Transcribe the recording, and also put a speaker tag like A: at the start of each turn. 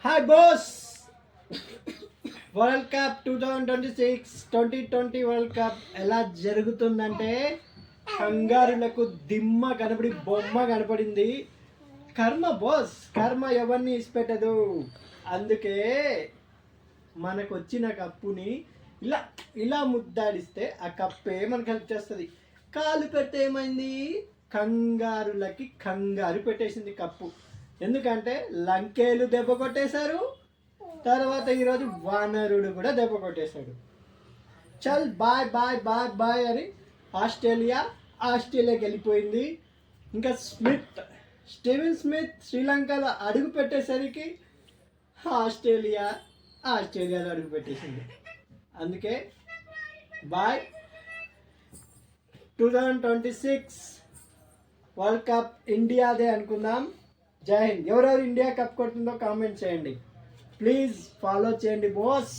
A: Hi boss. World cup 2020 world cup ఎలా జరుగుతుందంటే కంగారులకు దిమ్మ కనపడి బొమ్మ కనపడింది. కర్మ బాస్, కర్మ ఎవరిని ఇసిపెట్టదు. అందుకే మనకు వచ్చిన కప్పుని ఇలా ఇలా ముద్దాడిస్తే ఆ కప్పే మనకు హెల్ప్ చేస్తుంది. కాలు పెడితే ఏమైంది? కంగారులకి కంగారు పెట్టేసింది కప్పు. ఎందుకంటే లంకేలు దెబ్బ కొట్టేశారు, తర్వాత ఈరోజు వానరుడు కూడా దెబ్బ కొట్టేశాడు. చల్ బాయ్ బాయ్ బాయ్ బాయ్ అని ఆస్ట్రేలియాకి వెళ్ళిపోయింది. ఇంకా స్టీవెన్ స్మిత్ శ్రీలంకలో అడుగు పెట్టేసరికి ఆస్ట్రేలియాలో అడుగు పెట్టేసింది. అందుకే బాయ్. 2026 వరల్డ్ కప్ ఇండియాదే అనుకుందాం. జై హింద్. ఎవరెవరు ఇండియా కప్ కొడుతుందో కామెంట్ చేయండి. ప్లీజ్ ఫాలో చేయండి బాస్.